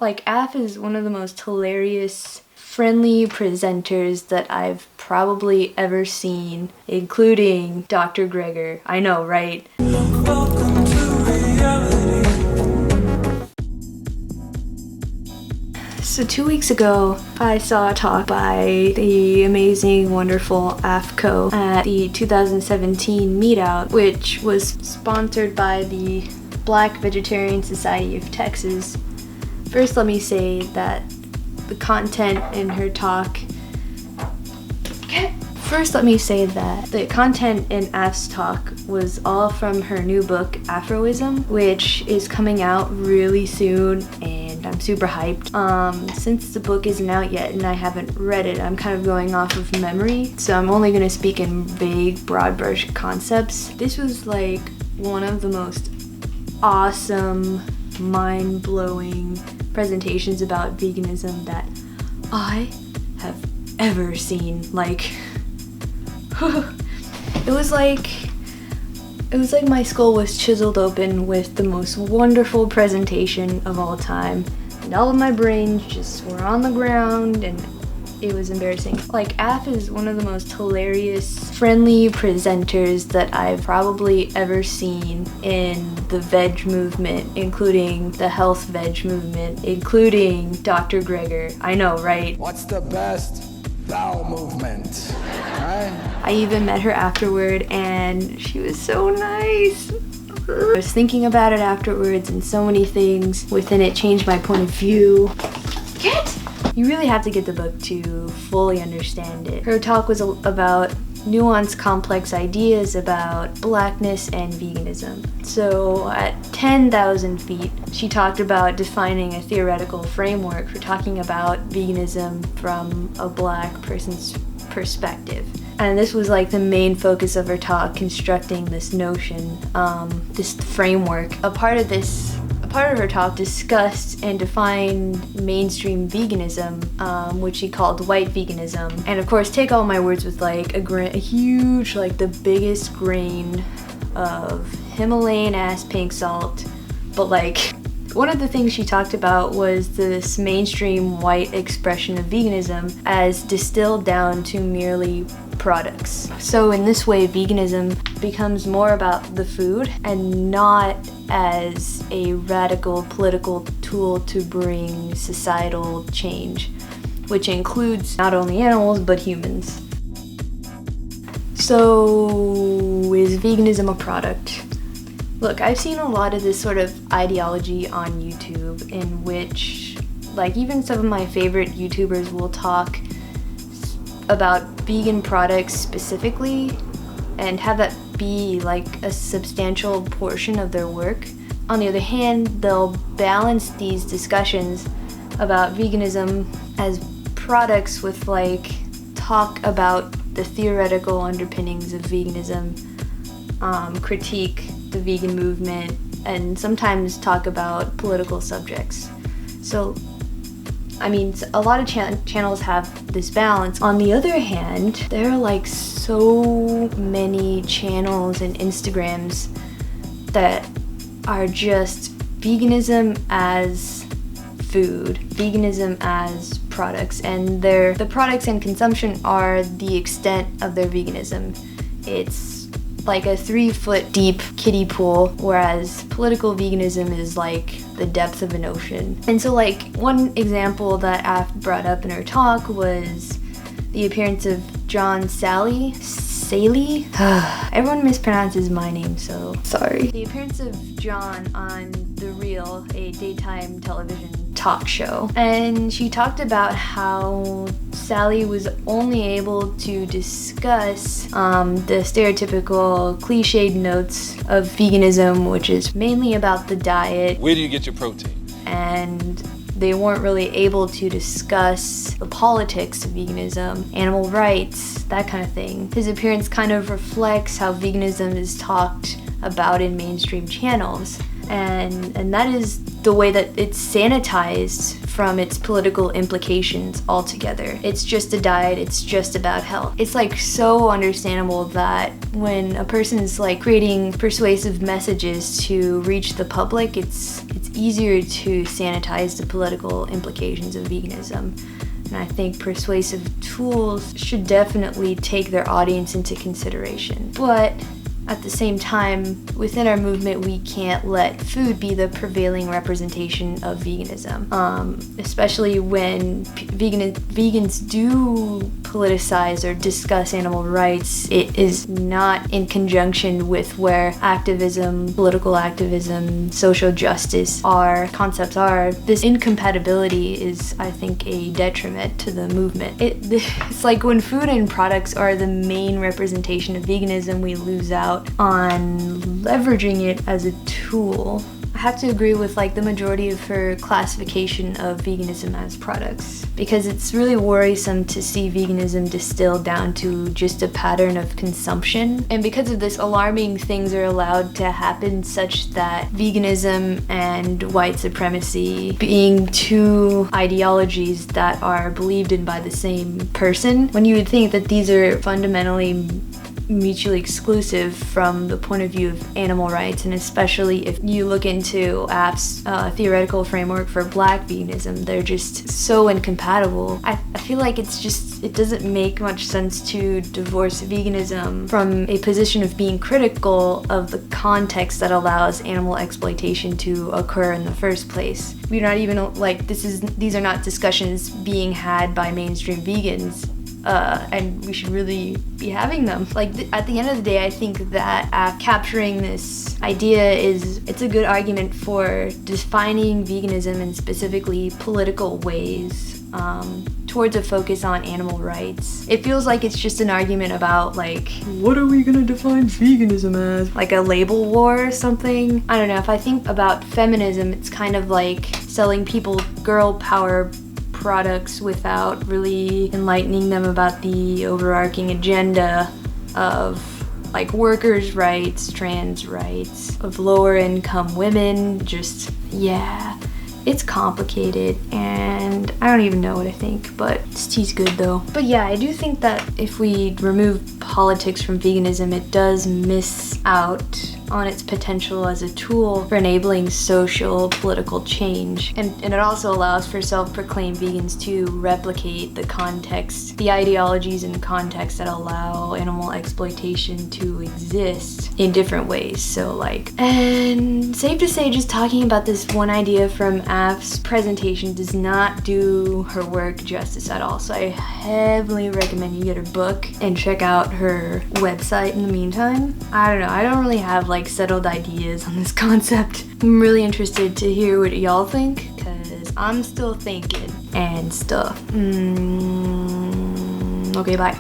Like, Aph is one of the most hilarious, friendly presenters that I've probably ever seen, including Dr. Gregor. I know, right? Welcome to reality. So 2 weeks ago, I saw a talk by the amazing, wonderful Aph Ko at the 2017 meetout, which was sponsored by the Black Vegetarian Society of Texas. First, let me say that the content in her talk... Aph's talk was all from her new book, Aphro-ism, which is coming out really soon, and I'm super hyped. Since the book isn't out yet and I haven't read it, I'm kind of going off of memory, so I'm only going to speak in vague, broad brush concepts. This was like one of the most awesome, mind-blowing presentations about veganism that I have ever seen. Like, it was like my skull was chiseled open with the most wonderful presentation of all time, and all of my brains just were on the ground, and it was embarrassing. Like, Aph is one of the most hilarious, friendly presenters that I've probably ever seen in the veg movement, including the health veg movement, including Dr. Gregor. I know, right? What's the best bowel movement, right? I even met her afterward, and she was so nice. I was thinking about it afterwards, and so many things within it changed my point of view. You really have to get the book to fully understand it. Her talk was about nuanced, complex ideas about blackness and veganism. So at 10,000 feet, she talked about defining a theoretical framework for talking about veganism from a black person's perspective. And this was like the main focus of her talk, constructing this notion, this framework. A part of her talk discussed and defined mainstream veganism, which she called white veganism. And of course, take all my words with like a huge, like the biggest grain of Himalayan ass pink salt. But like, one of the things she talked about was this mainstream white expression of veganism as distilled down to merely products. So in this way, veganism becomes more about the food and not as a radical political tool to bring societal change, which includes not only animals but humans. So is veganism a product? Look, I've seen a lot of this sort of ideology on YouTube in which, like, even some of my favorite YouTubers will talk about vegan products specifically and have that be like a substantial portion of their work. On the other hand, they'll balance these discussions about veganism as products with like talk about the theoretical underpinnings of veganism, critique the vegan movement, and sometimes talk about political subjects. So I mean, a lot of channels have this balance. On the other hand, there are like so many channels and Instagrams that are just veganism as food, veganism as products, and the products and consumption are the extent of their veganism. It's like a 3-foot deep kiddie pool, whereas political veganism is like the depth of an ocean. And so like one example that Aph brought up in her talk was the appearance of John Sally. Everyone mispronounces my name, so sorry. The appearance of John on The Real, a daytime television talk show. And she talked about how Sally was only able to discuss the stereotypical cliched notes of veganism, which is mainly about the diet. Where do you get your protein? And they weren't really able to discuss the politics of veganism, animal rights, that kind of thing. His appearance kind of reflects how veganism is talked about in mainstream channels. And that is the way that it's sanitized from its political implications altogether. It's just a diet, it's just about health. It's like so understandable that when a person is like creating persuasive messages to reach the public, it's easier to sanitize the political implications of veganism. And I think persuasive tools should definitely take their audience into consideration. But at the same time, within our movement, we can't let food be the prevailing representation of veganism. Especially when vegans do politicize or discuss animal rights, it is not in conjunction with where activism, political activism, social justice concepts are. This incompatibility is, I think, a detriment to the movement. It's like when food and products are the main representation of veganism, we lose out on leveraging it as a tool. I have to agree with like the majority of her classification of veganism as products, because it's really worrisome to see veganism distilled down to just a pattern of consumption. And because of this, alarming things are allowed to happen, such that veganism and white supremacy, being two ideologies that are believed in by the same person, when you would think that these are fundamentally mutually exclusive from the point of view of animal rights, and especially if you look into Aph's theoretical framework for Black veganism, they're just so incompatible. I feel like it doesn't make much sense to divorce veganism from a position of being critical of the context that allows animal exploitation to occur in the first place. We're not even like these are not discussions being had by mainstream vegans. And we should really be having them. Like at the end of the day, I think that capturing this idea it's a good argument for defining veganism in specifically political ways, towards a focus on animal rights. It feels like it's just an argument about like, what are we gonna define veganism as? Like a label war or something? I don't know. If I think about feminism, it's kind of like selling people girl power products without really enlightening them about the overarching agenda of like workers' rights, trans rights, of lower income women. It's complicated, and I don't even know what I think, but this tea's good though. But yeah, I do think that if we remove politics from veganism, it does miss out on its potential as a tool for enabling social political change. And it also allows for self-proclaimed vegans to replicate the ideologies and contexts that allow animal exploitation to exist in different ways. So and safe to say, just talking about this one idea from Aph's presentation does not do her work justice at all. So I heavily recommend you get her book and check out her website in the meantime. I don't know, I don't really have settled ideas on this concept. I'm really interested to hear what y'all think, because I'm still thinking and stuff. Okay, bye.